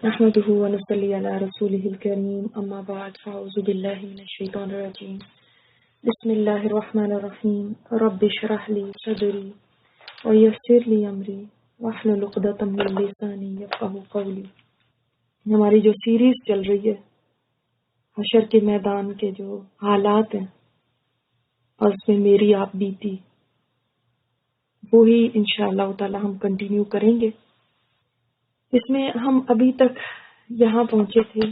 نحمده ونصلي على رسوله الكريم اما بعد فاعوذ بالله من الشيطان الرجيم بسم الله الرحمن الرحيم رب اشرح لي صدري ويسر لي امري واحلل عقدة من لساني يفقهوا قولي. ہماری جو سیریز چل رہی ہے حشر کے میدان کے جو حالات ہیں اور اس میں میری آپ بیتی، وہی انشاءاللہ تعالی ہم کنٹینیو کریں گے. اس میں ہم ابھی تک یہاں پہنچے تھے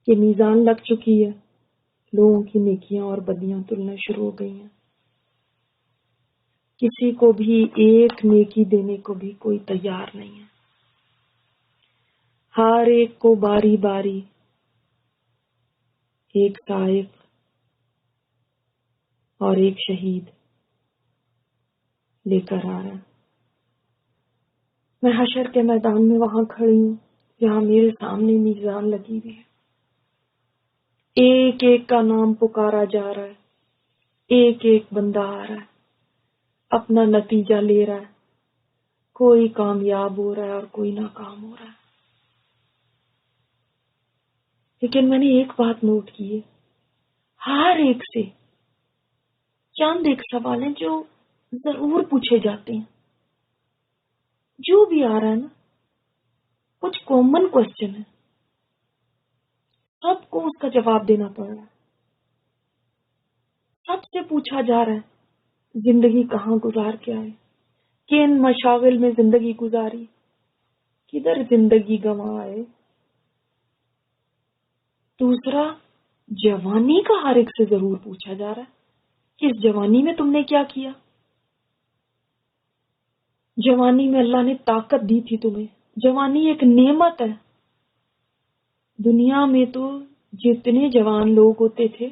کہ میزان لگ چکی ہے، لوگوں کی نیکیاں اور بدیاں تلنا شروع ہو گئی ہیں. کسی کو بھی ایک نیکی دینے کو بھی کوئی تیار نہیں ہے. ہر ایک کو باری باری ایک سائق اور ایک شہید لے کر آ رہا ہے. میں حشر کے میدان میں وہاں کھڑی ہوں جہاں میرے سامنے میزان لگی ہوئی ہے. ایک ایک کا نام پکارا جا رہا ہے، ایک ایک بندہ آ رہا ہے، اپنا نتیجہ لے رہا ہے. کوئی کامیاب ہو رہا ہے اور کوئی ناکام ہو رہا ہے. لیکن میں نے ایک بات نوٹ کی ہے، ہر ایک سے چند ایک سوال ہیں جو ضرور پوچھے جاتے ہیں. جو بھی آ رہا ہے نا، کچھ کامن کوسچن ہے، سب کو اس کا جواب دینا پڑ رہا ہے. سب سے پوچھا جا رہا ہے زندگی کہاں گزار کے آئے، کن مشاغل میں زندگی گزاری، کدھر زندگی گنوائے. دوسرا، جوانی کا ہر ایک سے ضرور پوچھا جا رہا ہے کہ اس جوانی میں تم نے کیا کیا. جوانی میں اللہ نے طاقت دی تھی تمہیں، جوانی ایک نعمت ہے. دنیا میں تو جتنے جوان لوگ ہوتے تھے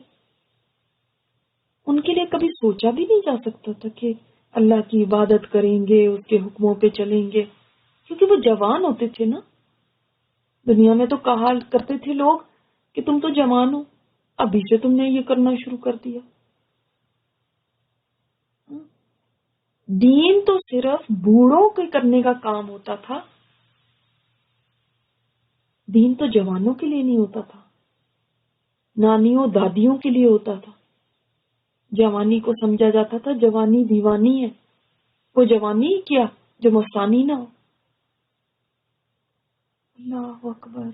ان کے لیے کبھی سوچا بھی نہیں جا سکتا تھا کہ اللہ کی عبادت کریں گے، اس کے حکموں پہ چلیں گے، کیونکہ وہ جوان ہوتے تھے نا. دنیا میں تو کہا کرتے تھے لوگ کہ تم تو جوان ہو، ابھی سے تم نے یہ کرنا شروع کر دیا. دین تو صرف بوڑھوں کے کرنے کا کام ہوتا تھا، دین تو جوانوں کے لیے نہیں ہوتا تھا، نانیوں دادیوں کے لیے ہوتا تھا. جوانی کو سمجھا جاتا تھا جوانی دیوانی ہے، وہ جوانی کیا جو مستانی نہ ہو. اللہ اکبر.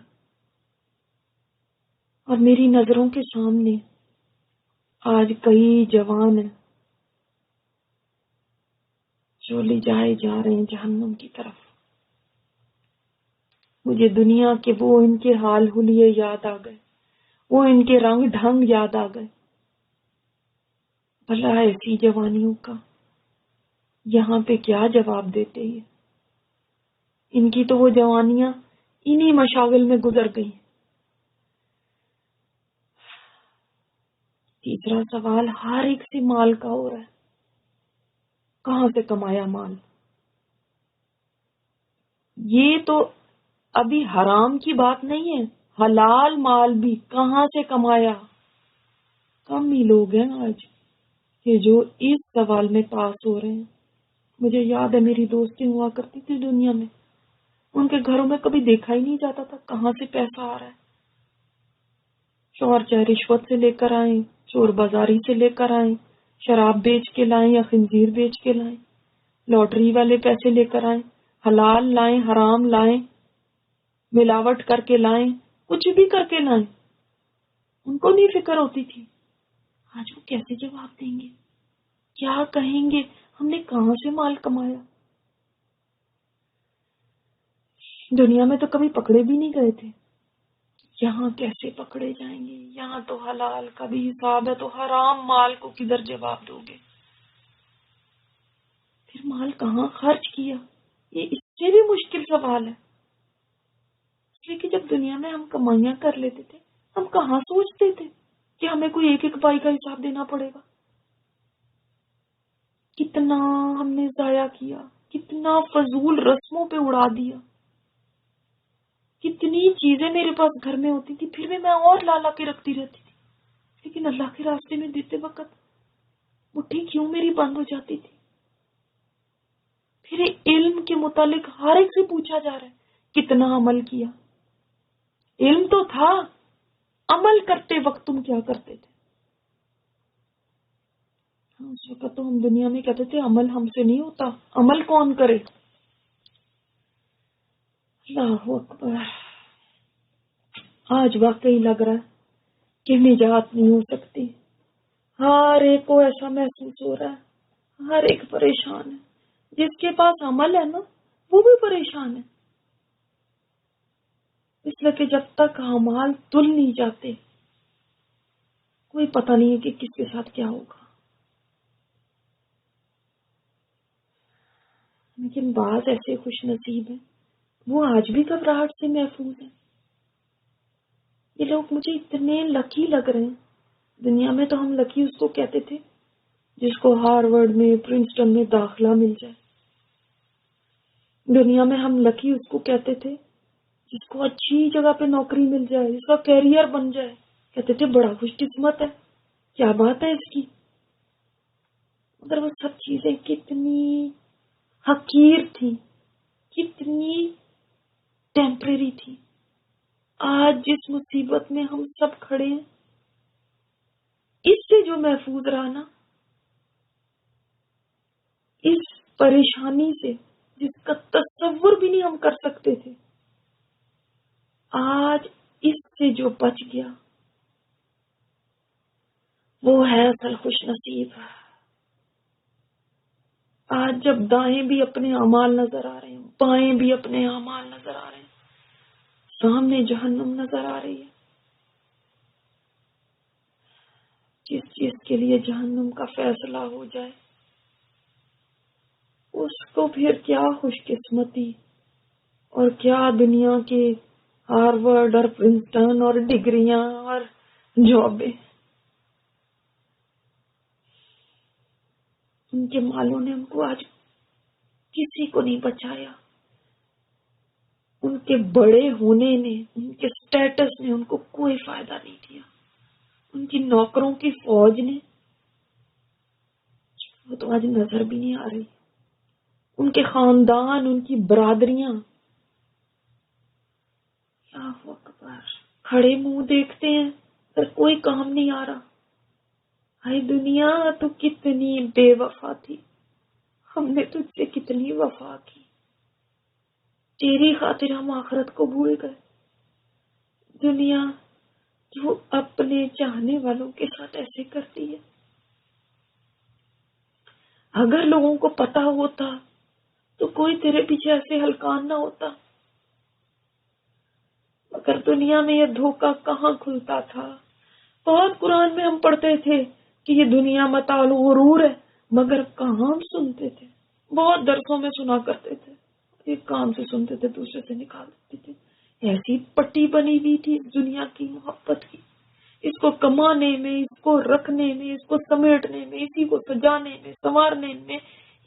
اور میری نظروں کے سامنے آج کئی جوان ہیں جو لے جائے جا رہے ہیں جہنم کی طرف. مجھے دنیا کے وہ ان کے حال حلیے یاد آ گئے، وہ ان کے رنگ ڈھنگ یاد آ گئے. بھلا ایسی جوانیوں کا یہاں پہ کیا جواب دیتے ہیں؟ ان کی تو وہ جوانیاں انہی مشاغل میں گزر گئی. تیسرا سوال ہر ایک سے مال کا ہو رہا ہے، کہاں سے کمایا مال. یہ تو ابھی حرام کی بات نہیں ہے، حلال مال بھی کہاں سے کمایا. کم ہی لوگ ہیں آج کہ جو اس سوال میں پاس ہو رہے ہیں. مجھے یاد ہے میری دوستیں ہوا کرتی تھی دنیا میں، ان کے گھروں میں کبھی دیکھا ہی نہیں جاتا تھا کہاں سے پیسہ آ رہا ہے. شوہر چاہے رشوت سے لے کر آئیں، چور بازاری سے لے کر آئیں، شراب بیچ کے لائیں یا خنزیر بیچ کے لائیں، لاٹری والے پیسے لے کر آئیں، حلال لائیں حرام لائیں، ملاوٹ کر کے لائیں، کچھ بھی کر کے لائیں. ان کو نہیں فکر ہوتی تھی آج وہ کیسے جواب دیں گے، کیا کہیں گے، ہم نے کہاں سے مال کمایا. دنیا میں تو کبھی پکڑے بھی نہیں گئے تھے، یہاں کیسے پکڑے جائیں گے. یہاں تو حلال کا بھی حساب ہے، تو حرام مال کو کدھر جواب دو گے. پھر مال کہاں خرچ کیا، یہ اس سے بھی مشکل سوال ہے. اس لیے کہ جب دنیا میں ہم کمائیاں کر لیتے تھے، ہم کہاں سوچتے تھے کہ ہمیں کوئی ایک ایک پائی کا حساب دینا پڑے گا. کتنا ہم نے ضائع کیا، کتنا فضول رسموں پہ اڑا دیا. کتنی چیزیں میرے پاس گھر میں ہوتی تھی پھر بھی میں اور لا کے رکھتی رہتی تھی، لیکن اللہ کے راستے میں دیتے وقت مٹھی کیوں میری بند ہو جاتی تھی. پھر علم کے متعلق ہر ایک سے پوچھا جا رہا ہے کتنا عمل کیا. علم تو تھا، عمل کرتے وقت تم کیا کرتے تھے؟ اس وقت تو ہم دنیا میں کہتے تھے عمل ہم سے نہیں ہوتا، عمل کون کرے. اللہ اکبر. آج واقعی لگ رہا ہے کہ نجات نہیں ہو سکتی. ہر ایک کو ایسا محسوس ہو رہا ہے، ہر ایک پریشان ہے. جس کے پاس عمل ہے نا وہ بھی پریشان ہے، اس لیے کہ جب تک اعمال تل نہیں جاتے کوئی پتہ نہیں ہے کہ کس کے ساتھ کیا ہوگا. لیکن بعض ایسے خوش نصیب ہیں وہ آج بھی گھبراہٹ سے محفوظ ہیں. یہ لوگ مجھے اتنے لکی لگ رہے ہیں. دنیا میں تو ہم لکی اس کو کہتے تھے جس کو ہارورڈ میں پرنسٹن میں داخلہ مل جائے. دنیا میں ہم لکی اس کو کہتے تھے جس کو اچھی جگہ پہ نوکری مل جائے، جس کا کیریئر بن جائے. کہتے تھے بڑا خوش قسمت ہے، کیا بات ہے اس کی. مگر وہ سب چیزیں کتنی حقیر تھی، کتنی ٹیمپریری تھی. آج جس مصیبت میں ہم سب کھڑے ہیں اس سے جو محفوظ رہا نا، اس پریشانی سے جس کا تصور بھی نہیں ہم کر سکتے تھے، آج اس سے جو بچ گیا وہ ہے اصل خوش نصیب. آج جب دائیں بھی اپنے اعمال نظر آ رہے ہیں، بائیں بھی اپنے اعمال نظر آ رہے ہیں، سامنے جہنم نظر آ رہی ہے. جس چیز کے لیے جہنم کا فیصلہ ہو جائے اس کو پھر کیا خوش قسمتی اور کیا دنیا کے ہارورڈ اور پرنسٹن اور ڈگریاں اور جابیں. ان کے مالوں نے ان کو آج کسی کو نہیں بچایا. ان کے بڑے ہونے نے، ان کے سٹیٹس نے ان کو کوئی فائدہ نہیں دیا. ان کی نوکروں کی فوج نے، وہ تو آج نظر بھی نہیں آ رہی. ان کے خاندان، ان کی برادریاں، اللہ اکبر، کھڑے منہ دیکھتے ہیں پر کوئی کام نہیں آ رہا. ہائے دنیا تو کتنی بے وفا تھی، ہم نے تجھ سے کتنی وفا کی، تیری خاطر ہم آخرت کو بھول گئے. دنیا جو اپنے چاہنے والوں کے ساتھ ایسے کرتی ہے. اگر لوگوں کو پتا ہوتا تو کوئی تیرے پیچھے ایسے ہلکان نہ ہوتا. مگر دنیا میں یہ دھوکہ کہاں کھلتا تھا. بہت قرآن میں ہم پڑھتے تھے کہ یہ دنیا متاع الغرور ہے، مگر کہاں ہم سنتے تھے. بہت درسوں میں سنا کرتے تھے، ایک کام سے سنتے تھے دوسرے سے نکال دیتے تھے. ایسی پٹی بنی ہوئی تھی اس دنیا کی محبت کی، اس کو کمانے میں، اس کو رکھنے میں، اس کو سمیٹنے میں، اسی کو سجانے میں، سنوارنے میں،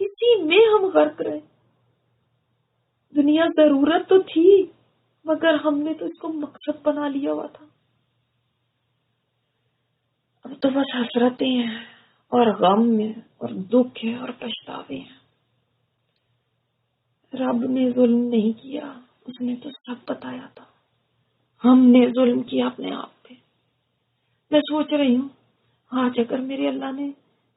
اسی میں ہم غرق رہے. دنیا ضرورت تو تھی مگر ہم نے تو اس کو مقصد بنا لیا ہوا تھا. اب تو بس حسرتیں ہیں اور غم ہے اور دکھ ہے اور پچھتاوے ہیں. رب نے ظلم نہیں کیا، اس نے تو سب بتایا تھا. ہم نے ظلم کیا اپنے آپ پہ. میں سوچ رہی ہوں آج اگر میرے اللہ نے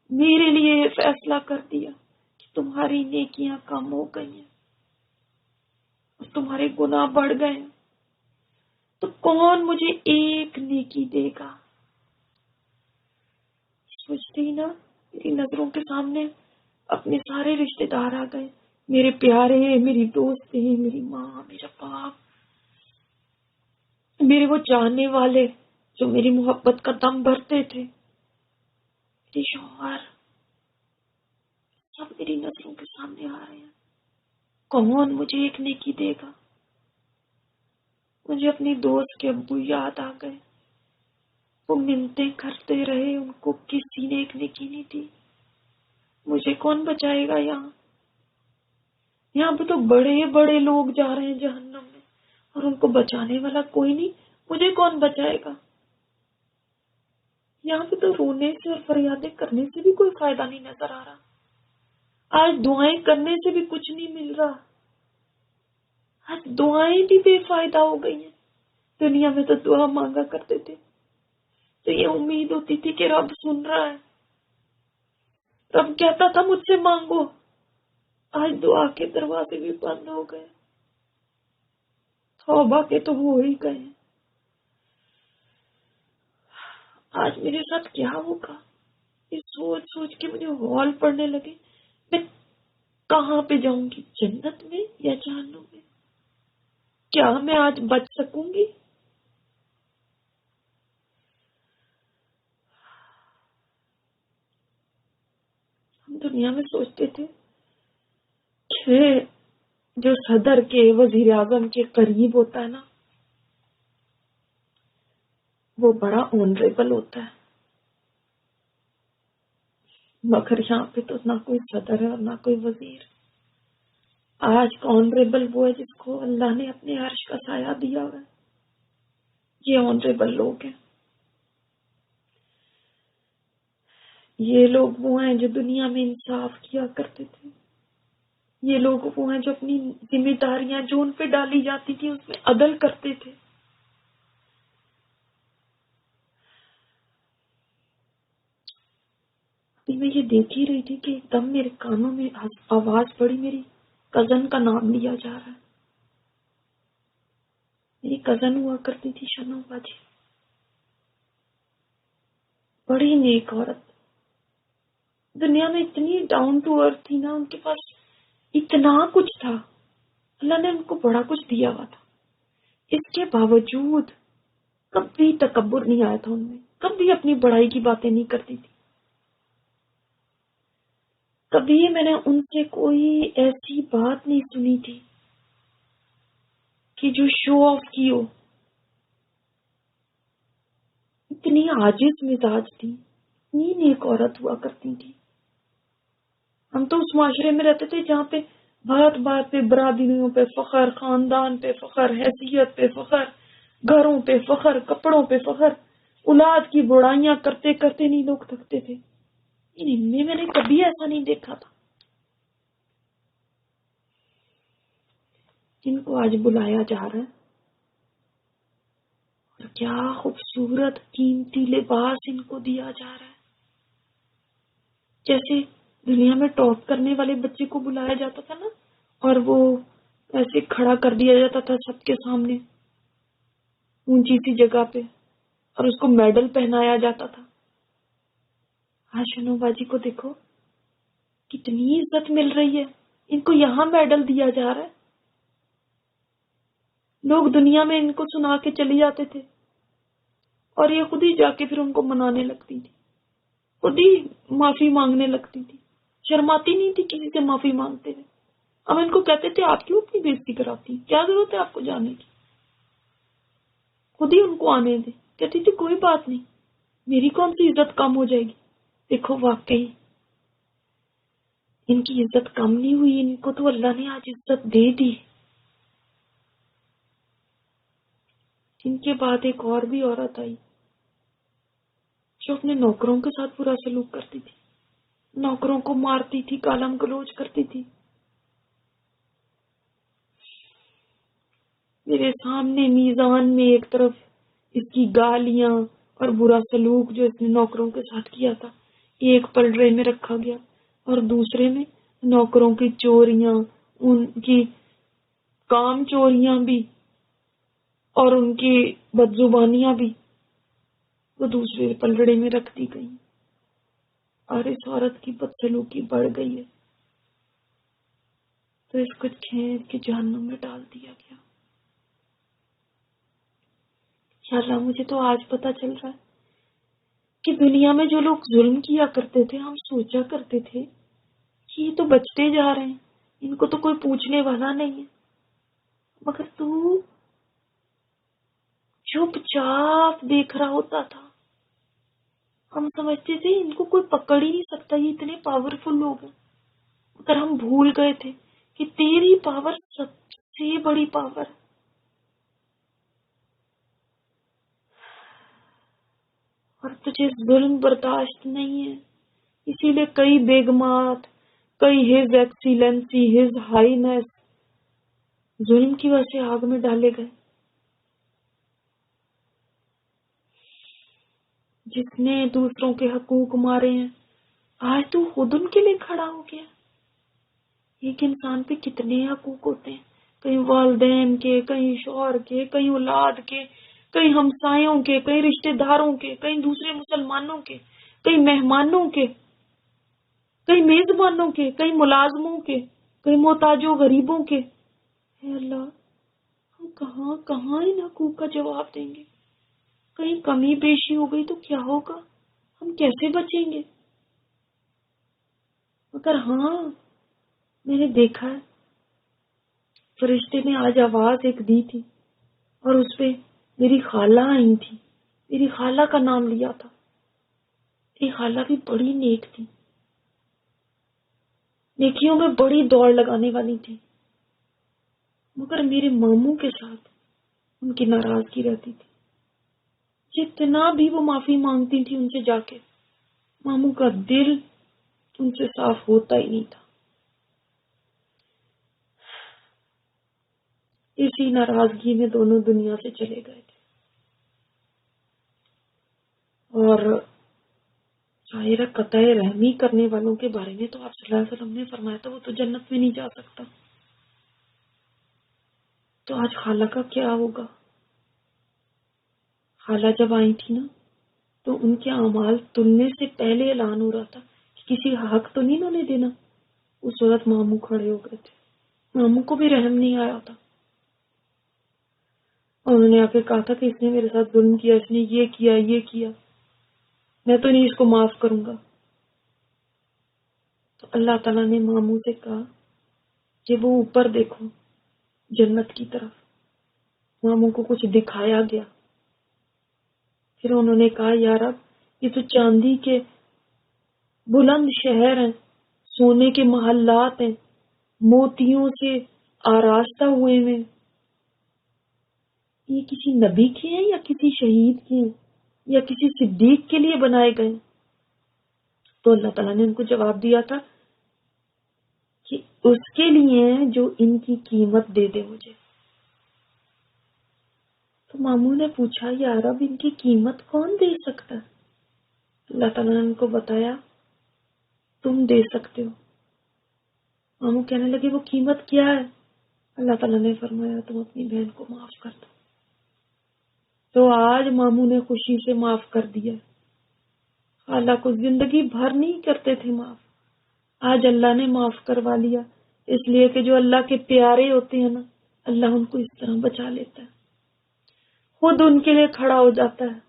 میرے لیے یہ فیصلہ کر دیا کہ تمہاری نیکیاں کم ہو گئی ہیں اور تمہارے گناہ بڑھ گئے ہیں، تو کون مجھے ایک نیکی دے گا؟ سوچتی ہی نا میری نظروں کے سامنے اپنے سارے رشتے دار آ گئے، میرے پیارے، میری دوستیں، میری ماں، میرا باپ، میرے وہ چاہنے والے جو میری محبت کا دم بھرتے تھے، میرے شوہر، سب میری نظروں کے سامنے آ رہے ہیں. کون مجھے ایک نیکی دے گا؟ مجھے اپنی دوست کے ابو یاد آ گئے. وہ منتیں کرتے رہے، ان کو کسی نے ایک نیکی نہیں دی. مجھے کون بچائے گا؟ یہاں پہ تو بڑے بڑے لوگ جا رہے ہیں جہنم میں اور ان کو بچانے والا کوئی نہیں. مجھے کون بچائے گا؟ یہاں پہ تو رونے سے اور فریادیں کرنے سے بھی کوئی فائدہ نہیں نظر آ رہا. آج دعائیں کرنے سے بھی کچھ نہیں مل رہا. آج دعائیں بھی بے فائدہ ہو گئی ہیں. دنیا میں تو دعا مانگا کرتے تھے تو یہ امید ہوتی تھی کہ رب سن رہا ہے، رب کہتا تھا مجھ سے مانگو. آج دعا کے دروازے بھی بند ہو گئے، توبہ کے تو ہو ہی گئے. آج میرے ساتھ کیا ہوگا، یہ سوچ سوچ کے مجھے ہال پڑنے لگے. میں کہاں پہ جاؤں گی، جنت میں یا جہنم میں؟ کیا میں آج بچ سکوں گی؟ ہم دنیا میں سوچتے تھے کہ جو صدر کے، وزیر اعظم کے قریب ہوتا ہے نا، وہ بڑا آنریبل ہوتا ہے. مگر یہاں پہ تو نہ کوئی صدر ہے اور نہ کوئی وزیر. آج کا آنریبل وہ ہے جس کو اللہ نے اپنے عرش کا سایہ دیا ہوا ہے. یہ آنریبل لوگ ہیں. یہ لوگ وہ ہیں جو دنیا میں انصاف کیا کرتے تھے. یہ لوگ وہ ہیں جو اپنی ذمہ داریاں جو ان پہ ڈالی جاتی تھی اس میں عدل کرتے تھے. ابھی میں یہ دیکھ ہی رہی تھی کہ ایک دم میرے کانوں میں آواز پڑی، میری کزن کا نام لیا جا رہا ہے. میری کزن ہوا کرتی تھی شنو باجی، بڑی نیک عورت، دنیا میں اتنی ڈاؤن ٹو ارتھ تھی نا، ان کے پاس اتنا کچھ تھا، اللہ نے ان کو بڑا کچھ دیا ہوا تھا. اس کے باوجود کبھی تکبر نہیں آیا تھا ان میں، کبھی اپنی بڑائی کی باتیں نہیں کرتی تھی. کبھی میں نے ان سے کوئی ایسی بات نہیں سنی تھی کہ جو شو آف کی ہو. اتنی عاجز مزاج تھی، اتنی نیک عورت ہوا کرتی تھی. ہم تو اس معاشرے میں رہتے تھے جہاں پہ بات بات پہ برادریوں پہ فخر، خاندان پہ فخر، حیثیت پہ فخر، گھروں پہ فخر، کپڑوں پہ فخر، اولاد کی بڑائیاں کرتے کرتے نہیں لوگ تھکتے تھے. ان میں نے کبھی ایسا نہیں دیکھا تھا. جن کو آج بلایا جا رہا ہے، اور کیا خوبصورت قیمتی لباس ان کو دیا جا رہا ہے. جیسے دنیا میں ٹاپ کرنے والے بچے کو بلایا جاتا تھا نا، اور وہ ایسے کھڑا کر دیا جاتا تھا سب کے سامنے اونچی سی جگہ پہ، اور اس کو میڈل پہنایا جاتا تھا. شنو باجی کو دیکھو کتنی عزت مل رہی ہے، ان کو یہاں میڈل دیا جا رہا ہے. لوگ دنیا میں ان کو سنا کے چلے جاتے تھے اور یہ خود ہی جا کے پھر ان کو منانے لگتی تھی، خود ہی معافی مانگنے لگتی تھی، شرماتی نہیں تھی کسی سے معافی مانگتے ہوئے. اب ان کو کہتے تھے آپ کیوں اپنی بےزتی کراتی ہیں، کیا ضرورت ہے آپ کو جانے کی، خود ہی ان کو آنے دے. کہتی تھی کوئی بات نہیں، میری کون سی عزت کم ہو جائے گی. دیکھو واقعی ان کی عزت کم نہیں ہوئی، ان کو تو اللہ نے آج عزت دے دی. ان کے بعد ایک اور بھی عورت آئی جو اپنے نوکروں کے ساتھ برا سلوک کرتی تھی، نوکروں کو مارتی تھی، گالم گلوچ کرتی تھی. میرے سامنے میزان میں ایک طرف اس کی گالیاں اور برا سلوک جو اس نے نوکروں کے ساتھ کیا تھا ایک پلڑے میں رکھا گیا، اور دوسرے میں نوکروں کی چوریاں، ان کی کام چوریاں بھی اور ان کی بدزبانیاں بھی وہ دوسرے پلڑے میں رکھ دی گئی. اور اس عورت کی بدسلوکی بڑھ گئی ہے تو اس کو کھینچ کے جہنم میں ڈال دیا گیا. انشاءاللہ مجھے تو آج پتا چل رہا ہے کہ دنیا میں جو لوگ ظلم کیا کرتے تھے، ہم سوچا کرتے تھے کہ یہ تو بچتے جا رہے ہیں، ان کو تو کوئی پوچھنے والا نہیں ہے. مگر تو چپ چاپ دیکھ رہا ہوتا تھا. ہم سمجھتے تھے ان کو کوئی پکڑ ہی نہیں سکتا، یہ اتنے پاورفل لوگ ہیں. مگر ہم بھول گئے تھے کہ تیری پاور سب سے بڑی پاور ہے. اور تجھے ظلم برداشت نہیں ہے، اسی لیے کئی بیگمات، کئی ہز ایکسیلنسی، ہز ہائینس ظلم کی وجہ سے آگ میں ڈالے گئے. جس نے دوسروں کے حقوق مارے ہیں آج تو خود ان کے لیے کھڑا ہو گیا. ایک انسان پہ کتنے حقوق ہوتے ہیں، کہیں والدین کے، کہیں شوہر کے، کہیں اولاد کے، کہیں ہمسایوں کے، کہیں رشتہ داروں کے، کہیں دوسرے مسلمانوں کے، کہیں مہمانوں کے، کہیں میزبانوں کے، کہیں ملازموں کے، کہیں محتاجوں غریبوں کے. اے اللہ، ہم کہاں کہاں ان حقوق کا جواب دیں گے؟ کہیں کمی بیشی ہو گئی تو کیا ہوگا؟ ہم کیسے بچیں گے؟ مگر ہاں، میں نے دیکھا ہے فرشتے نے آج آواز ایک دی تھی اور اس پہ میری خالہ آئی تھی. میری خالہ کا نام لیا تھا. میری خالہ بھی بڑی نیک تھی، نیکیوں میں بڑی دوڑ لگانے والی تھی. مگر میرے ماموں کے ساتھ ان کی ناراضگی رہتی تھی. جتنا بھی وہ معافی مانگتی تھی ان سے جا کے، ماموں کا دل ان سے صاف ہوتا ہی نہیں تھا. اسی ناراضگی میں دونوں دنیا سے چلے گئے تھے. اور ظاہر قطع رحمی کرنے والوں کے بارے میں تو آپ صلی اللہ علیہ وسلم نے فرمایا تھا وہ تو جنت میں نہیں جا سکتا. تو آج خالہ کا کیا ہوگا؟ خالہ جب آئی تھی نا تو ان کے اعمال تلنے سے پہلے اعلان ہو رہا تھا کہ کسی حق تو نہیں انہوں نے دینا. اس وقت ماموں کھڑے ہو گئے تھے. ماموں کو بھی رحم نہیں آیا تھا اور انہوں نے آ کے کہا تھا کہ اس نے میرے ساتھ ظلم کیا، اس نے یہ کیا، یہ کیا، میں تو نہیں اس کو معاف کروں گا. تو اللہ تعالیٰ نے ماموں سے کہا کہ وہ اوپر دیکھو جنت کی طرف. ماموں کو کچھ دکھایا گیا. پھر انہوں نے کہا یا رب، یہ تو چاندی کے بلند شہر ہیں، سونے کے محلات ہیں، موتیوں سے آراستہ ہوئے ہیں، یہ کسی نبی کے ہیں یا کسی شہید کے ہیں یا کسی صدیق کے لیے بنائے گئے؟ تو اللہ تعالیٰ نے ان کو جواب دیا تھا کہ اس کے لیے جو ان کی قیمت دے دے مجھے. تو ماموں نے پوچھا یا رب ان کی قیمت کون دے سکتا ہے؟ اللہ تعالیٰ نے ان کو بتایا تم دے سکتے ہو. ماموں کہنے لگے وہ قیمت کیا ہے؟ اللہ تعالیٰ نے فرمایا تم اپنی بہن کو معاف کر دو. تو آج ماموں نے خوشی سے معاف کر دیا. خالہ کو زندگی بھر نہیں کرتے تھے معاف، آج اللہ نے معاف کروا لیا. اس لیے کہ جو اللہ کے پیارے ہوتے ہیں نا، اللہ ان کو اس طرح بچا لیتا ہے، خود ان کے لیے کھڑا ہو جاتا ہے.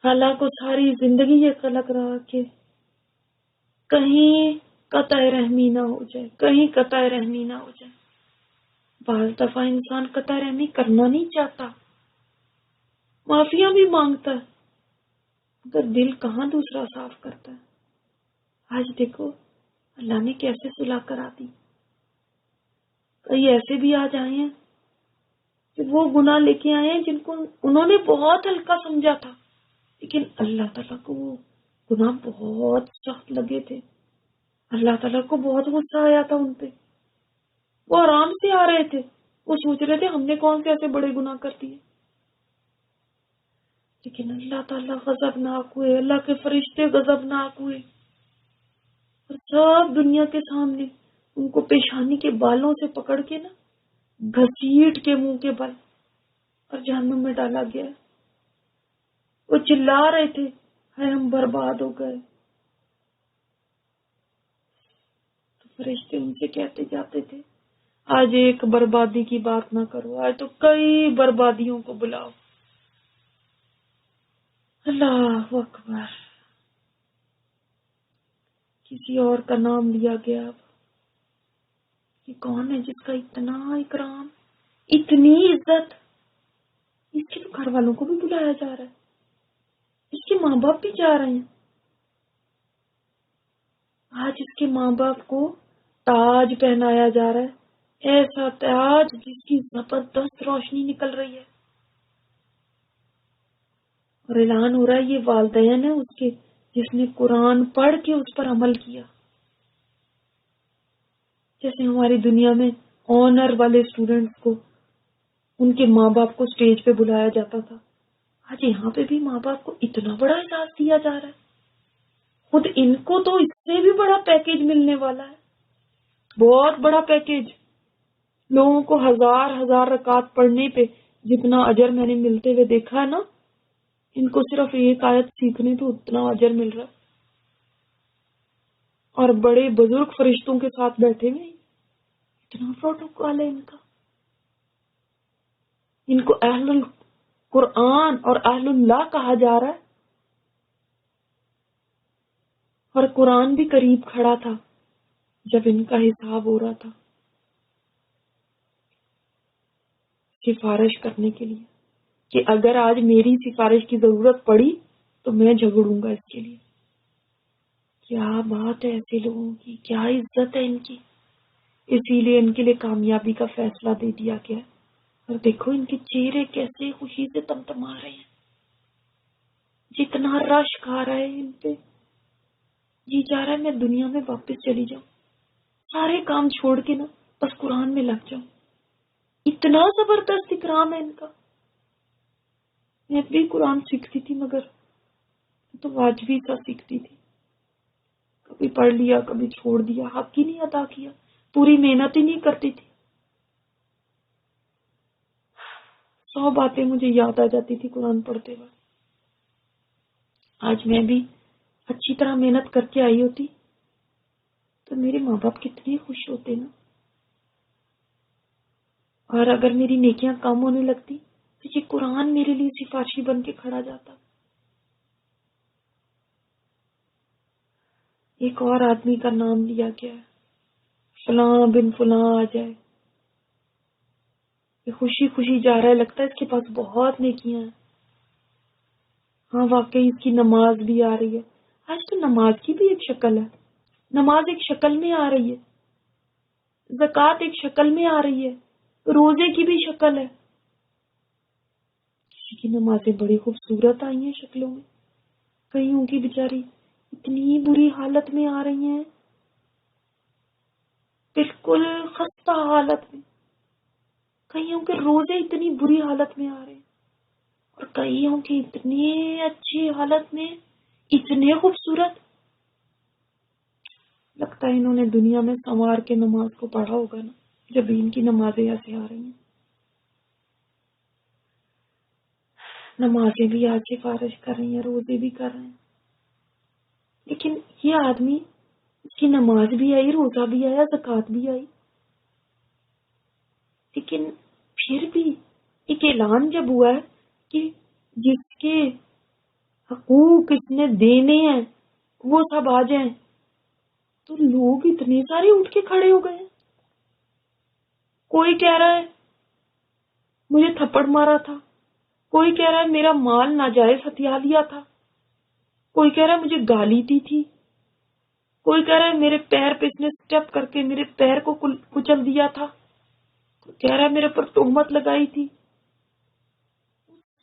خالہ کو ساری زندگی یہ قلق رہا کہ کہیں قطع رحمی نہ ہو جائے، کہیں قطع رحمی نہ ہو جائے. بعض دفعہ انسان قطع رحمی کرنا نہیں چاہتا، معافیاں بھی مانگتا ہے، مگر دل کہاں دوسرا صاف کرتا ہے. آج دیکھو اللہ نے کیسے صلح کرا دی. کئی ایسے بھی آج آئے ہیں کہ وہ گناہ لے کے آئے ہیں جن کو انہوں نے بہت ہلکا سمجھا تھا، لیکن اللہ تعالیٰ کو وہ گناہ بہت سخت لگے تھے. اللہ تعالیٰ کو بہت غصہ آیا تھا ان پہ. وہ آرام سے آ رہے تھے، وہ سوچ رہے تھے ہم نے کون سے ایسے بڑے گناہ کر دیے، لیکن اللہ تعالیٰ غضبناک ہوئے، اللہ کے فرشتے غضبناک ہوئے اور سب دنیا کے سامنے ان کو پیشانی کے بالوں سے پکڑ کے نا گھسیٹ کے منہ کے بل اور جہنم میں ڈالا گیا. وہ چلا رہے تھے ہائے ہم برباد ہو گئے. تو فرشتے ان سے کہتے جاتے تھے آج ایک بربادی کی بات نہ کرو، آج تو کئی بربادیوں کو بلاؤ. اللہ اکبر. کسی اور کا نام لیا گیا. یہ کون ہے جس کا اتنا اکرام، اتنی عزت؟ اس کے تو گھر والوں کو بھی بلایا جا رہا ہے، اس کے ماں باپ بھی جا رہے ہیں. آج اس کے ماں باپ کو تاج پہنایا جا رہا ہے، ایسا تاج جس کی زبردست روشنی نکل رہی ہے. اور اعلان ہو رہا ہے یہ والدین ہے اس کے جس نے قرآن پڑھ کے اس پر عمل کیا. جیسے ہماری دنیا میں آنر والے اسٹوڈنٹس کو ان کے ماں باپ کو اسٹیج پہ بلایا جاتا تھا، آج یہاں پہ بھی ماں باپ کو اتنا بڑا اعزاز دیا جا رہا ہے. خود ان کو تو اس سے بھی بڑا پیکیج ملنے والا ہے، بہت بڑا پیکیج. لوگوں کو ہزار ہزار رکعت پڑھنے پہ جتنا اجر میں نے ملتے ہوئے دیکھا ہے نا، ان کو صرف ایک آیت سیکھنے پہ اتنا اجر مل رہا ہے. اور بڑے بزرگ فرشتوں کے ساتھ بیٹھے ہوئے، اتنا پروٹوکول ہے ان کا. ان کو اہل القرآن اور اہل اللہ کہا جا رہا ہے. اور قرآن بھی قریب کھڑا تھا جب ان کا حساب ہو رہا تھا، سفارش کرنے کے لیے کہ اگر آج میری سفارش کی ضرورت پڑی تو میں جھگڑوں گا اس کے لیے. کیا بات ہے ایسے لوگوں کی، کیا عزت ہے ان کی. اسی لیے ان کے لیے کامیابی کا فیصلہ دے دیا گیا. اور دیکھو ان کے چہرے کیسے خوشی سے تمتما رہے ہیں. جتنا رش کھا رہا ہے ان پہ، جی چاہ رہا ہے میں دنیا میں واپس چلی جاؤں، سارے کام چھوڑ کے نا بس قرآن میں لگ جاؤں. اتنا زبردست اکرام ہے ان کا. میں بھی قرآن سیکھتی تھی مگر تو واجبی سا سیکھتی تھی، کبھی پڑھ لیا کبھی چھوڑ دیا، حق ہی نہیں ادا کیا، پوری محنت ہی نہیں کرتی تھی. 100 باتیں مجھے یاد آ جاتی تھی قرآن پڑھتے وقت. آج میں بھی اچھی طرح محنت کر کے آئی ہوتی تو میرے ماں باپ کتنے خوش ہوتے نا. اور اگر میری نیکیاں کم ہونے لگتی تو یہ قرآن میرے لیے سفارشی بن کے کھڑا جاتا. ایک اور آدمی کا نام لیا گیا ہے، فلاں بن فلاں آ جائے، یہ خوشی خوشی جا رہا ہے، لگتا ہے اس کے پاس بہت نیکیاں ہیں. ہاں واقعی اس کی نماز بھی آ رہی ہے. آج تو نماز کی بھی ایک شکل ہے، نماز ایک شکل میں آ رہی ہے، زکوٰۃ ایک شکل میں آ رہی ہے، روزے کی بھی شکل ہے. کسی کی نمازیں بڑی خوبصورت آئی ہیں شکلوں میں، کئیوں کی بیچاری اتنی بری حالت میں آ رہی ہیں، بالکل خستہ حالت میں. کئیوں کے روزے اتنی بری حالت میں آ رہے ہیں اور کئیوں کی اتنی اچھی حالت میں، اتنے خوبصورت. لگتا ہے انہوں نے دنیا میں سنوار کے نماز کو پڑھا ہوگا نا، جب ان کی نمازیں ایسے آ رہی ہیں. نمازیں بھی آج سفارش کر رہی ہیں، روزے بھی کر رہے ہیں. لیکن یہ آدمی، اس کی نماز بھی آئی، روزہ بھی آیا، زکوٰۃ بھی آئی، لیکن پھر بھی ایک اعلان جب ہوا ہے کہ جس کے حقوق اس نے دینے ہیں وہ سب آ جائیں، تو لوگ اتنے سارے اٹھ کے کھڑے ہو گئے ہیں. کوئی کہہ رہا ہے مجھے تھپڑ مارا تھا، کوئی کہہ رہا ہے میرا مال ناجائز ہتھیا لیا تھا، کوئی کہہ رہا ہے مجھے گالی دی تھی، کوئی کہہ رہا ہے میرے پیر پہ اس نے اسٹیپ کر کے میرے پیر کو کچل دیا تھا، کوئی کہہ رہا ہے میرے پر تہمت لگائی تھی.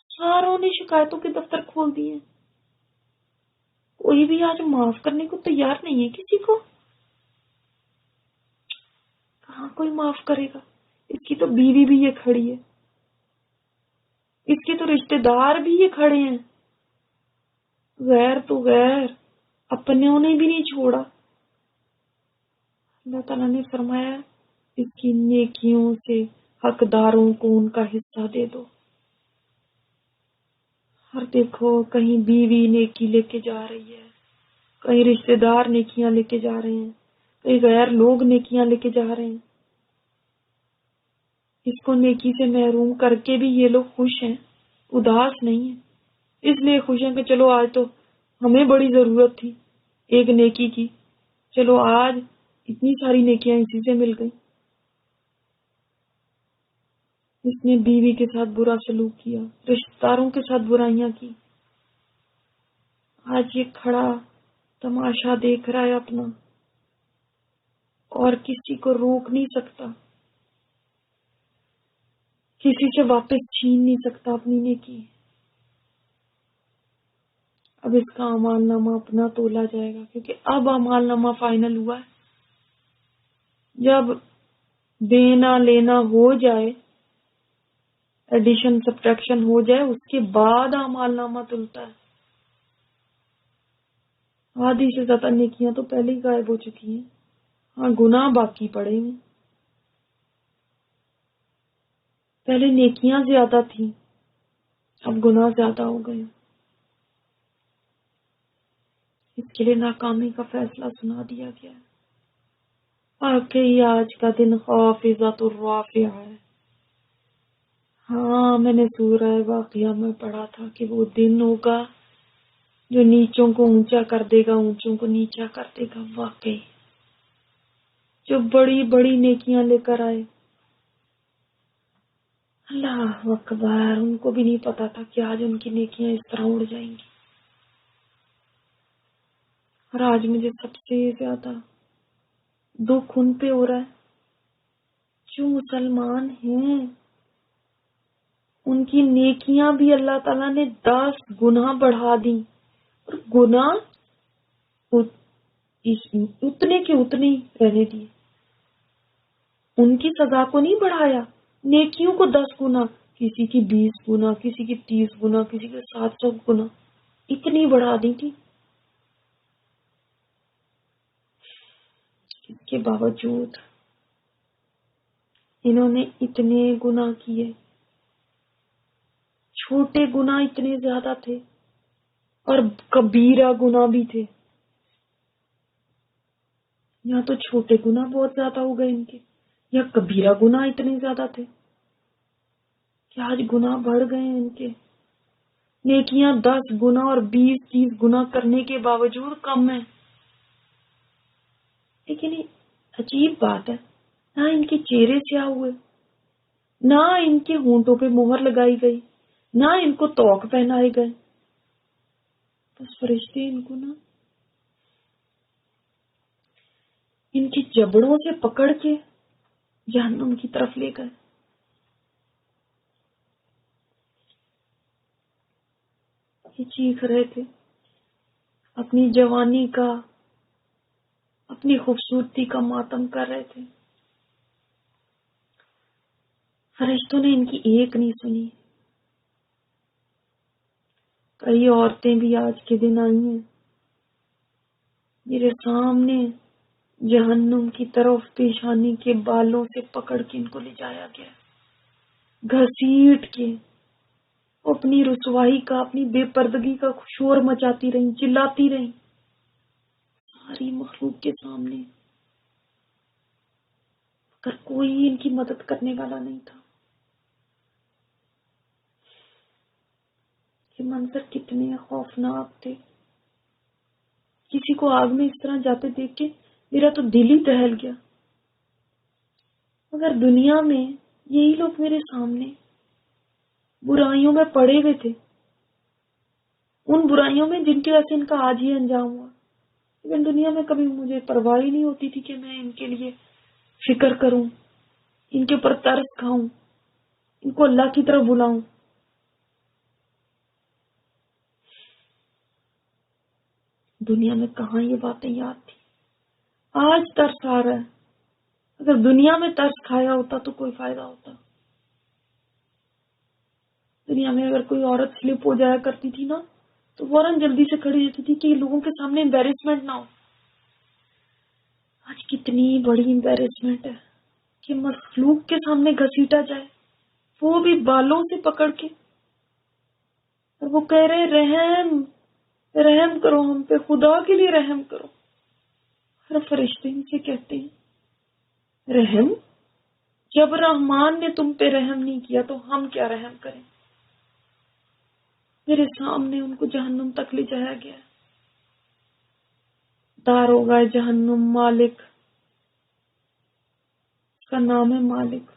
ساروں نے شکایتوں کے دفتر کھول دیے. کوئی بھی آج معاف کرنے کو تیار نہیں ہے کسی کو. کہاں کوئی معاف کرے گا؟ اس کی تو بیوی بھی یہ کھڑی ہے، اس کے تو رشتہ دار بھی یہ کھڑے ہیں، غیر تو غیر، اپنوں نے بھی نہیں چھوڑا. اللہ تعالیٰ نے فرمایا اس کی نیکیوں سے حقداروں کو ان کا حصہ دے دو. اور دیکھو کہیں بیوی نیکی لے کے جا رہی ہے، کہیں رشتہ دار نیکیاں لے کے جا رہے ہیں، کہیں غیر لوگ نیکیاں لے کے جا رہے ہیں. اس کو نیکی سے محروم کر کے بھی یہ لوگ خوش ہیں، اداس نہیں ہیں. اس لیے خوش ہیں کہ چلو آج تو ہمیں بڑی ضرورت تھی ایک نیکی کی، چلو آج اتنی ساری نیکیاں اسی سے مل گئی. اس نے بیوی کے ساتھ برا سلوک کیا، رشتہ داروں کے ساتھ برائیاں کی، آج یہ کھڑا تماشا دیکھ رہا ہے اپنا، اور کسی کو روک نہیں سکتا، کسی سے واپس چھین نہیں سکتا اپنی نیکی. اب اس کا اعمال نامہ اپنا تولا جائے گا، کیونکہ اب اعمال نامہ فائنل ہوا ہے. جب دینا لینا ہو جائے، ایڈیشن سبٹریکشن ہو جائے، اس کے بعد اعمال نامہ تلتا ہے. آدھی سے زیادہ نیکیاں تو پہلے ہی غائب ہو چکی ہیں. ہاں گناہ باقی پڑے ہیں. پہلے نیکیاں زیادہ تھیں، اب گناہ زیادہ ہو گئے. اس کے لیے ناکامی کا فیصلہ سنا دیا گیا ہے. واقعی آج کا دن حافظۃ الرافعہ ہے. ہاں میں نے سورہ واقعہ میں پڑھا تھا کہ وہ دن ہوگا جو نیچوں کو اونچا کر دے گا، اونچوں کو نیچا کر دے گا. واقعی جو بڑی بڑی نیکیاں لے کر آئے، اللہ اکبر، ان کو بھی نہیں پتا تھا کہ آج ان کی نیکیاں اس طرح اڑ جائیں گی. اور آج مجھے سب سے زیادہ دکھ ان پہ ہو رہا ہے جو مسلمان ہیں. ان کی نیکیاں بھی اللہ تعالیٰ نے 10 گنا بڑھا دی، اور گناہ اتنے کے اتنے ہی رہنے دیے. ان کی سزا کو نہیں بڑھایا، نیکیوں کو 10 گنا، کسی کی 20 گنا، کسی کی 30 گنا، کسی کے 700 گنا، اتنی بڑھا دی تھی. اس کے باوجود انہوں نے اتنے گناہ کیے. چھوٹے گناہ اتنے زیادہ تھے اور کبیرہ گناہ بھی تھے. یہاں تو چھوٹے گناہ بہت زیادہ ہو گئے ان کے، یا کبیرہ گناہ اتنے زیادہ تھے کہ آج گناہ بڑھ گئے ان کے. نیکیاں 10 گنا اور 20-30 گنا کرنے کے باوجود کم ہے. لیکن یہ عجیب بات ہے، نہ ان کے چہرے سیاہ ہوئے، نہ ان کے ہونٹوں پہ مہر لگائی گئی، نہ ان کو توق پہنائے گئے. بس فرشتے ان کو نا ان کی جبڑوں سے پکڑ کے جہنم کی طرف لے گئے. یہ چیخ رہے تھے اپنی جوانی کا، اپنی خوبصورتی کا ماتم کر رہے تھے. فرشتوں نے ان کی ایک نہیں سنی. کئی عورتیں بھی آج کے دن آئی ہیں میرے سامنے، جہنم کی طرف پیشانی کے بالوں سے پکڑ کے ان کو لے جایا گیا، گھسیٹ کے. اپنی رسوائی کا، اپنی بے پردگی کا شور مچاتی رہیں، چلاتی رہیں ساری مخلوق کے سامنے، مگر کوئی ان کی مدد کرنے والا نہیں تھا. یہ منظر کتنے خوفناک تھے. کسی کو آگ میں اس طرح جاتے دیکھ کے میرا تو دل ہی دہل گیا. مگر دنیا میں یہی لوگ میرے سامنے برائیوں میں پڑے ہوئے تھے، ان برائیوں میں جن کی وجہ سے ان کا آج ہی انجام ہوا. لیکن دنیا میں کبھی مجھے پرواہ ہی نہیں ہوتی تھی کہ میں ان کے لیے فکر کروں، ان کے اوپر ترس کھاؤں، ان کو اللہ کی طرف بلاؤں. دنیا میں کہاں یہ باتیں یاد تھی. آج ترس آ رہا ہے. اگر دنیا میں ترس کھایا ہوتا تو کوئی فائدہ ہوتا. دنیا میں اگر کوئی عورت سلپ ہو جایا کرتی تھی نا تو فوراً جلدی سے کھڑی رہتی تھی کہ یہ لوگوں کے سامنے امبیرسمنٹ نہ ہو. آج کتنی بڑی امبیرسمنٹ ہے کہ مخلوق کے سامنے گھسیٹا جائے، وہ بھی بالوں سے پکڑ کے. اور وہ کہہ رہے رحم رحم کرو ہم پہ، خدا کے لیے رحم کرو. ہر فرشتے ان سے کہتے ہیں رحم؟ جب رحمان نے تم پہ رحم نہیں کیا تو ہم کیا رحم کریں. میرے سامنے ان کو جہنم تک لے جایا گیا. داروغہ جہنم مالک، اس کا نام ہے مالک.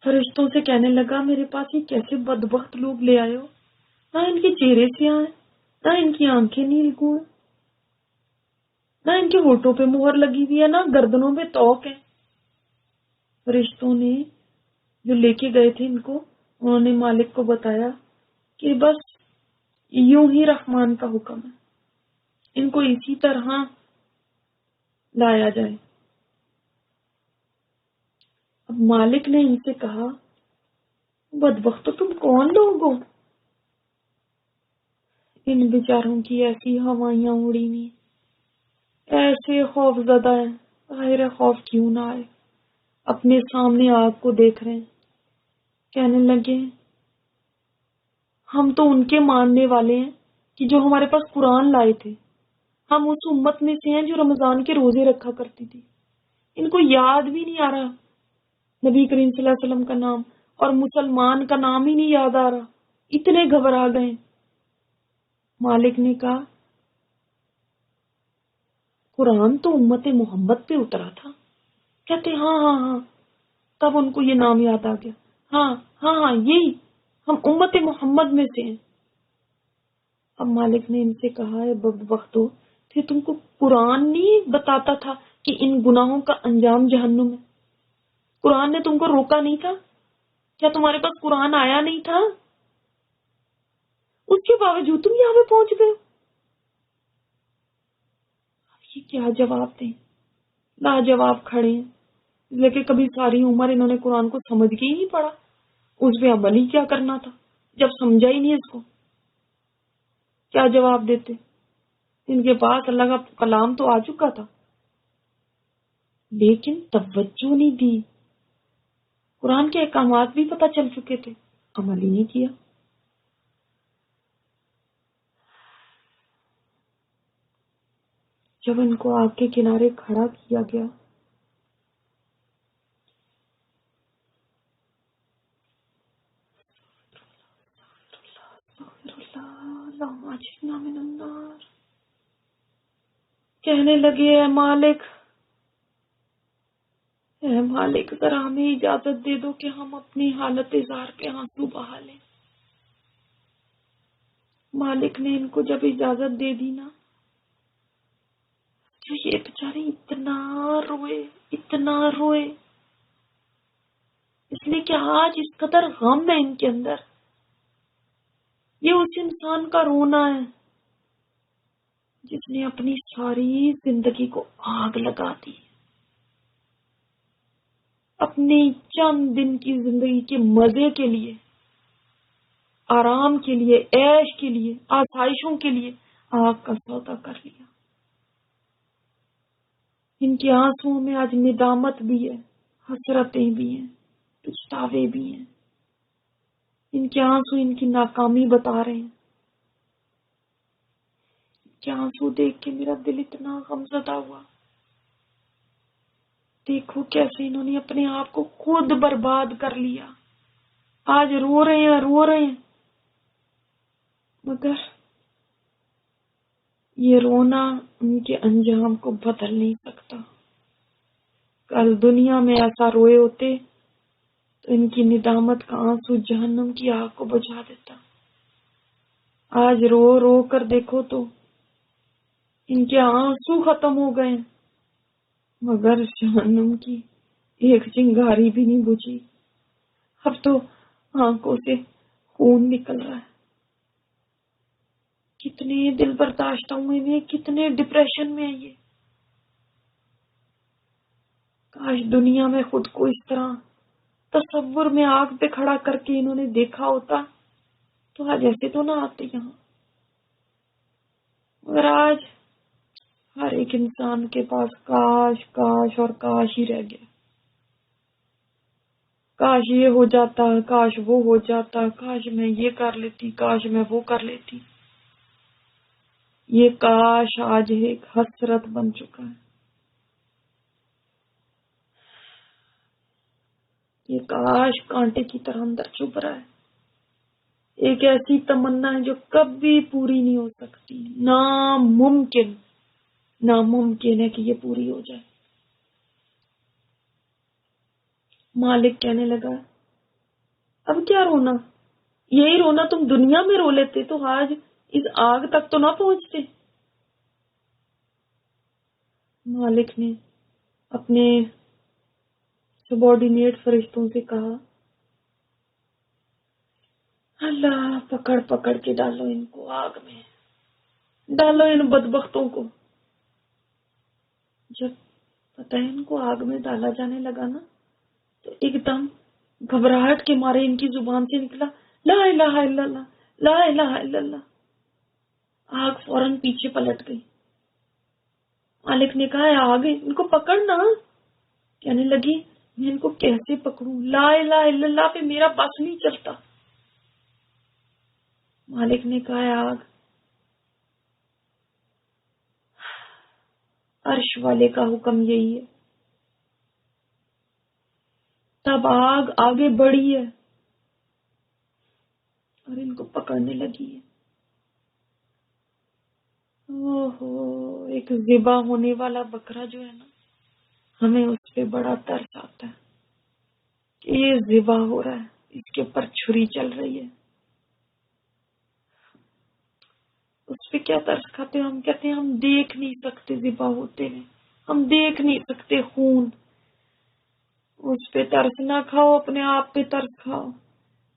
فرشتوں سے کہنے لگا میرے پاس یہ کیسے بدبخت لوگ لے آئے ہو، نہ ان کے چہرے سیاہ ہیں، نہ ان کی آنکھیں نیلگوں ہیں، نہ ان کے ہونٹوں پہ مہر لگی ہوئی ہے، نہ گردنوں پہ توق ہے. فرشتوں نے جو لے کے گئے تھے ان کو، انہوں نے مالک کو بتایا کہ بس یوں ہی رحمان کا حکم ہے. ان کو اسی طرح لایا جائے۔ اب مالک نے ان سے کہا بدبختو تم کون لوگ ہو؟ ان بیچاروں کی ایسی ہوائیاں اڑی ہوئی، ایسے خوف زدہ ہیں، ظاہر خوف کیوں نہ آئے، اپنے سامنے آگ کو دیکھ رہے ہیں۔ کہنے لگے ہم تو ان کے ماننے والے ہیں کہ جو ہمارے پاس قرآن لائے تھے، ہم اس امت میں سے ہیں جو رمضان کے روزے رکھا کرتی تھی۔ ان کو یاد بھی نہیں آ رہا نبی کریم صلی اللہ علیہ وسلم کا نام، اور مسلمان کا نام ہی نہیں یاد آ رہا، اتنے گھبرا گئے۔ مالک نے کہا قرآن تو امت محمد پہ اترا تھا۔ کہتے ہاں ہاں ہاں، تب ان کو یہ نام یاد آ گیا، ہاں ہاں ہاں یہی، ہم امت محمد میں سے ہیں۔ اب مالک نے ان سے کہا ہے بدبختو، پھر تم کو قرآن نہیں بتاتا تھا کہ ان گناہوں کا انجام جہنم ہے؟ قرآن نے تم کو روکا نہیں تھا؟ کیا تمہارے پاس قرآن آیا نہیں تھا؟ اس کے باوجود تم یہاں پہ پہنچ گئے۔ یہ کیا جواب دیں؟ لاجواب کھڑے ہیں، لیکن کبھی ساری عمر انہوں نے قرآن کو سمجھ کے ہی نہیں پڑھا، اس پہ عمل ہی کیا کرنا تھا جب سمجھا ہی نہیں اس کو، کیا جواب دیتے؟ ان کے پاس اللہ کا کلام تو آ چکا تھا، لیکن توجہ نہیں دی۔ قرآن کے احکامات بھی پتہ چل چکے تھے، عمل ہی نہیں کیا۔ جب ان کو آگ کے کنارے کھڑا کیا گیا، کہنے لگے اے مالک ذرا ہمیں اجازت دے دو کہ ہم اپنی حالت زار پہ آنسو بہا لیں۔ مالک نے ان کو جب اجازت دے دی نا، تو یہ بیچارے اتنا روئے، اس لیے کہ آج اس قدر غم ہے ان کے اندر۔ یہ اس انسان کا رونا ہے جس نے اپنی ساری زندگی کو آگ لگا دی، اپنی چند دن کی زندگی کے مزے کے لیے، آرام کے لیے، عیش کے لیے، آسائشوں کے لیے آگ کا سودا کر لیا۔ ان کے آنسوؤں میں آج ندامت بھی ہے، حسرتیں بھی ہیں، پچھتاوے بھی ہیں۔ ان کے آنسو ان کی ناکامی بتا رہے ہیں۔ ان کے آنسو دیکھ کے میرا دل اتنا غمزدہ ہوا۔ دیکھو کیسے انہوں نے اپنے آپ کو خود برباد کر لیا، آج رو رہے ہیں، مگر یہ رونا ان کے انجام کو بدل نہیں سکتا۔ کل دنیا میں ایسا روئے ہوتے تو ان کی ندامت کا آنسو جہنم کی آگ کو بجھا دیتا۔ آج رو رو کر دیکھو تو ان کے آنسو ختم ہو گئے، مگر جہنم کی ایک چنگاری بھی نہیں بجھی۔ اب تو آنکھوں سے خون نکل رہا ہے۔ کتنے دل برداشت ہوئے ہیں، کتنے ڈپریشن میں ہیں یہ۔ کاش دنیا میں خود کو اس طرح تصور میں آگ پہ کھڑا کر کے انہوں نے دیکھا ہوتا تو آج ایسے تو نہ آتے یہاں۔ مگر آج ہر ایک انسان کے پاس کاش کاش اور کاش ہی رہ گیا۔ کاش یہ ہو جاتا، کاش وہ ہو جاتا، کاش میں یہ کر لیتی، کاش میں وہ کر لیتی۔ یہ کاش آج ایک حسرت بن چکا ہے۔ یہ کاش کانٹے کی طرح اندر چبھ رہا ہے۔ ایک ایسی تمنا ہے جو کبھی پوری نہیں ہو سکتی، ناممکن ہے کہ یہ پوری ہو جائے۔ مالک کہنے لگا اب کیا رونا، یہی رونا تم دنیا میں رو لیتے تو آج اس آگ تک تو نہ پہنچتے۔ مالک نے اپنے سبارڈینیٹ فرشتوں سے کہا اللہ پکڑ پکڑ کے ڈالو ان کو آگ میں۔ ڈالو ان بدبختوں کو. جب پتہ ہے ان کو آگ میں ڈالا جانے لگا نا تو ایک دم گھبراہٹ کے مارے ان کی زبان سے نکلا لا الہ الا اللہ، لا الہ الا اللہ. آگ فوراً پیچھے پلٹ گئی. مالک نے کہا آگے ان کو پکڑنا. کہنے لگی میں ان کو کیسے پکڑوں، لا الہ الا اللہ پہ میرا بس نہیں چلتا. مالک نے کہا آگ عرش والے کا حکم یہی ہے. تب آگ آگے بڑھی ہے اور ان کو پکڑنے لگی ہے. ایک ذبح ہونے والا بکرا جو ہے نا، ہمیں اس پہ بڑا ترس آتا ہے کہ یہ ذبح ہو رہا ہے، اس کے اوپر چھری چل رہی ہے. اس پہ کیا ترس کھاتے ہیں ہم؟ کہتے ہیں ہم دیکھ نہیں سکتے ذبح ہوتے ہیں، ہم دیکھ نہیں سکتے خون. اس پہ ترس نہ کھاؤ، اپنے آپ پہ ترس کھاؤ.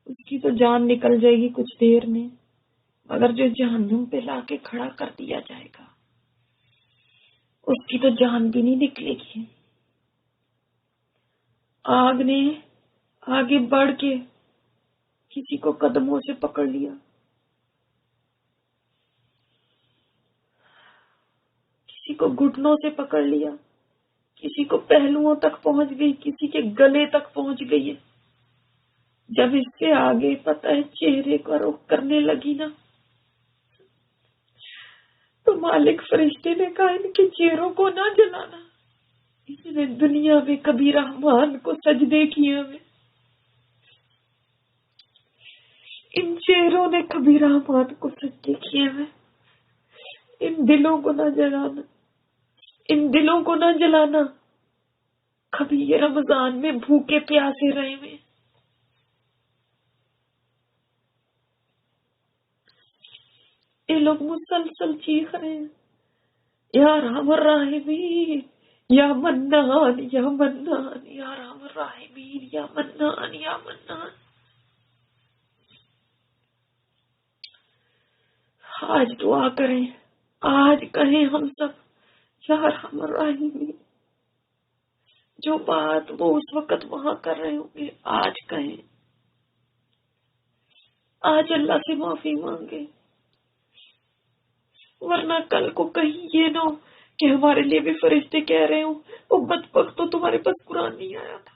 اس کی تو جان نکل جائے گی کچھ دیر میں، مگر جو جہنم پہ لا کے کھڑا کر دیا جائے گا اس کی تو جان بھی نہیں نکلے گی. آگ نے آگے بڑھ کے کسی کو قدموں سے پکڑ لیا، کسی کو گھٹنوں سے پکڑ لیا، کسی کو پہلوؤں تک پہنچ گئی، کسی کے گلے تک پہنچ گئی ہے. جب اس سے آگے پتہ ہے چہرے کا رخ کرنے لگی نا تو مالک فرشتے نے کہا ان کے چہروں کو نہ جلانا، اس نے دنیا میں کبھی رحمان کو سجدے کیے ہوئے، ان چہروں نے کبھی رحمان کو سجدے کیے ہوئے. ان دلوں کو نہ جلانا، ان دلوں کو نہ جلانا. کبھی یہ رمضان میں بھوکے پیاسے رہے ہوئے. یہ لوگ مسلسل چیخ رہے ہیں یا رحم الراحمین یا منان یا منان، یا رحم الراحمین یا منان یا منان. آج دعا کریں، آج کہیں ہم سب یا رحم الراحمین. جو بات وہ اس وقت وہاں کر رہے ہوں گے آج کہیں، آج اللہ سے معافی مانگے، ورنہ کل کو کہیں یہ نہ ہو کہ ہمارے لیے بھی فرشتے کہہ رہے ہوں وہ بدبختوں تمہارے پاس قرآن نہیں آیا تھا،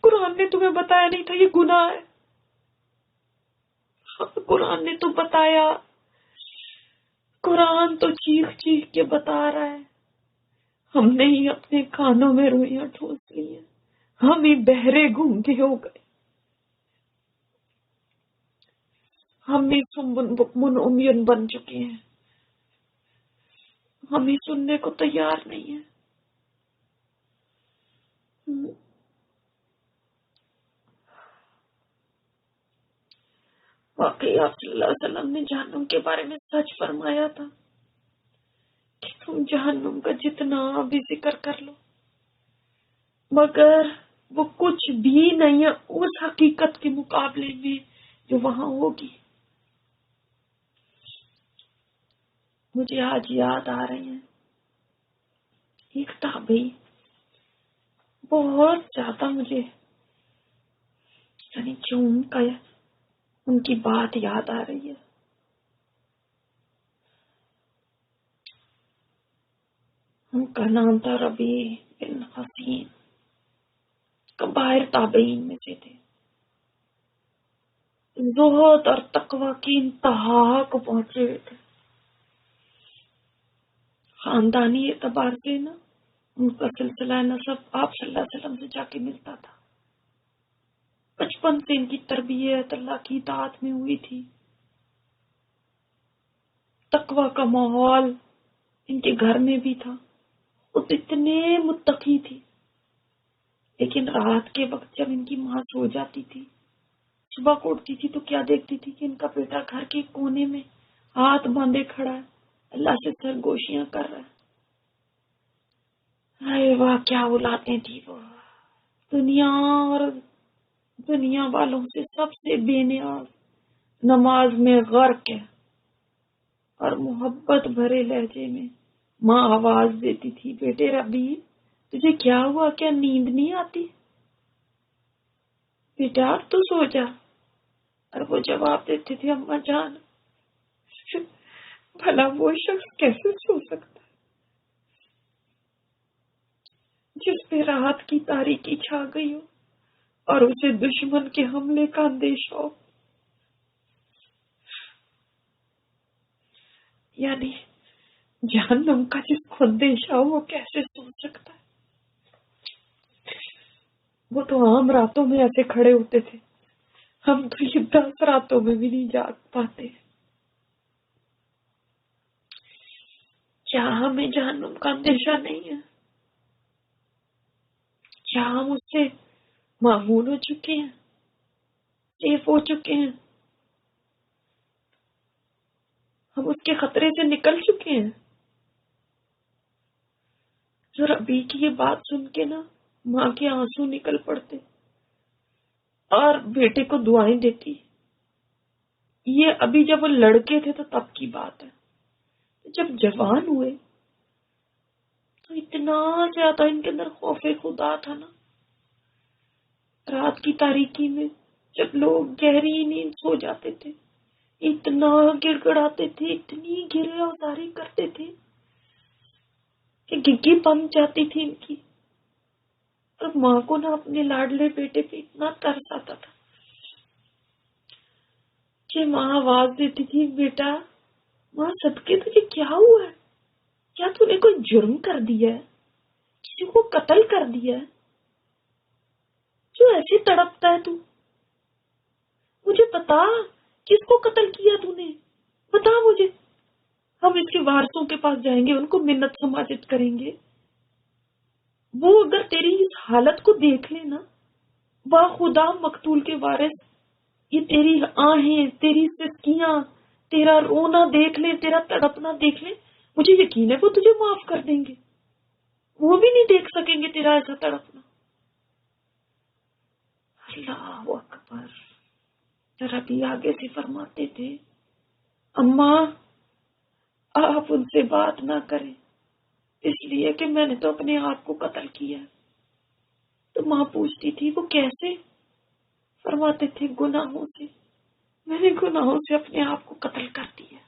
قرآن نے تمہیں بتایا نہیں تھا یہ گناہ ہے. قرآن نے تو بتایا، قرآن تو چیخ چیخ کے بتا رہا ہے. ہم نے ہی اپنے کانوں میں روئیاں ٹھوس لی ہیں، ہم ہی بہرے گونگے ہو گئے، ہم ہی سمن بکمن امیون بن چکے ہیں، ہم ہی سننے کو تیار نہیں ہیں. واقعی آپ صلی اللہ علیہ وسلم نے جہنم کے بارے میں سچ فرمایا تھا کہ تم جہنم کا جتنا بھی ذکر کر لو مگر وہ کچھ بھی نہیں ہے اس حقیقت کے مقابلے میں جو وہاں ہوگی. مجھے آج یاد آ رہے ہیں ایک تابعی، بہت زیادہ مجھے یعنی جون کا ان کی بات یاد آ رہی ہے. ان کا نام تھا ربیع بن حسین، کبائر تابعین میں سے تھے. زہد اور تقوی کی انتہا کو پہنچے ہوئے تھے. خاندانی اعتبار سے نا ان کا سلسلہ نسب آپ صلی اللہ علیہ وسلم سے جا کے ملتا تھا. بچپن سے ان کی تربیت اللہ کی اطاعت میں ہوئی تھی. تقوی کا ماحول ان کے گھر میں بھی تھا. وہ اتنے متقی تھی، لیکن رات کے وقت جب ان کی ماں سو جاتی تھی، صبح کو اٹھتی تھی تو کیا دیکھتی تھی کہ ان کا بیٹا گھر کے کونے میں ہاتھ باندھے کھڑا ہے، اللہ سے سرگوشیاں کر رہا ہے. ارے واہ کیا اولادیں تھی وہ، دنیا اور دنیا والوں سے سب سے بے نیاز، نماز میں غرق ہے، اور محبت بھرے لہجے میں ماں آواز دیتی تھی، بیٹے ربیع تجھے کیا ہوا؟ کیا نیند نہیں آتی؟ بیٹا تو سو جا۔ اور وہ جواب دیتے تھے، اماں جان بھلا وہ شخص کیسے سو سکتا ہے جس پہ رات کی تاریکی چھا گئی ہو اور اسے دشمن کے حملے کا اندیشہ ہو؟ یعنی جہنم کا جس کو اندیشہ ہو وہ کیسے سو سکتا ہے؟ وہ تو عام راتوں میں ایسے کھڑے ہوتے تھے، ہم تو یہ 10 راتوں میں بھی نہیں جاگ پاتے۔ کیا ہمیں جہنم کا اندیشہ نہیں ہے؟ کیا ہم اس سے معمول ہو چکے ہیں، سیف ہو چکے ہیں، ہم اس کے خطرے سے نکل چکے ہیں؟ جو ربیع کی یہ بات سن کے نا ماں کے آنسو نکل پڑتے اور بیٹے کو دعائیں دیتی۔ یہ ابھی جب وہ لڑکے تھے تو تب کی بات ہے، جب جوان ہوئے تو اتنا زیادہ ان کے اندر خوف خدا تھا نا، رات کی تاریکی میں جب لوگ گہری نیند سو جاتے تھے اتنا گڑ گڑاتے تھے، اتنی گرے اوزاری کرتے تھے کہ گگی بن جاتی تھی ان کی۔ اور ماں کو نا اپنے لاڈلے بیٹے پہ اتنا ترس آتا تھا کہ ماں آواز دیتی تھی، بیٹا ماں صدقے تجھے کیا ہوا ہے؟ کیا تو نے کوئی جرم کر دیا ہے؟ کسی کو قتل کر دیا ہے جو ایسے تڑپتا ہے؟ تو مجھے بتا، کس کو قتل کیا تو نے؟ بتا مجھے، ہم اس کے وارثوں کے پاس جائیں گے، ان کو منت سماجت کریں گے۔ وہ اگر تیری اس حالت کو دیکھ لے نا، با خدا مقتول کے وارث، یہ تیری آہیں، تیری سسکیاں، تیرا رونا دیکھ لیں، تیرا تڑپنا دیکھ لیں، مجھے یقین ہے وہ تجھے معاف کر دیں گے، وہ بھی نہیں دیکھ سکیں گے تیرا ایسا تڑپنا۔ اللہ اکبر۔ ربیع آگے سے فرماتے تھے، اماں آپ ان سے بات نہ کریں، اس لیے کہ میں نے تو اپنے آپ کو قتل کیا۔ تو ماں پوچھتی تھی وہ کیسے؟ فرماتے تھے گناہوں سے، میں نے گناہوں سے اپنے آپ کو قتل کر دیا۔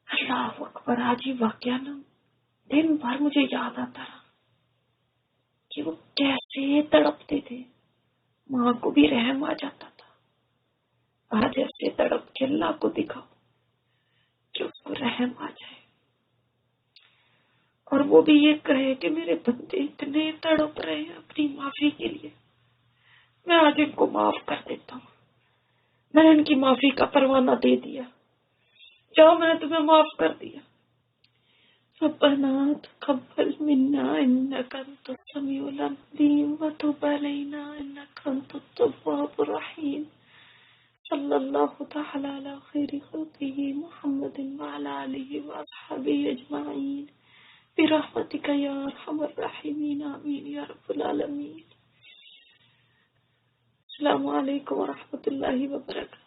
اللہ اکبر۔ آج یہ واقعہ نا دن بھر مجھے یاد آتا رہا کہ وہ کیسے تڑپتے تھے، ماں کو بھی رحم آ جاتا تھا۔ آج ایسے تڑپ کے اللہ کو دکھاؤ کہ اس کو رحم آ جائے اور وہ بھی یہ کہے کہ میرے بندے اتنے تڑپ رہے ہیں اپنی معافی کے لیے، میں آج ان کو معاف کر دیتا ہوں، میں نے ان کی معافی کا پروانہ دے دیا، جاؤ میں نے تمہیں معاف کر دیا۔ ربنا تقبل منا انك انت السميع العليم وتب علينا انك انت التواب الرحيم صلى الله تعالى على خير خلقه محمد وعلى آله وأصحابه أجمعين برحمتك يا أرحم الراحمين آمين يا رب العالمين۔ السلام علیکم ورحمۃ اللہ وبرکاتہ۔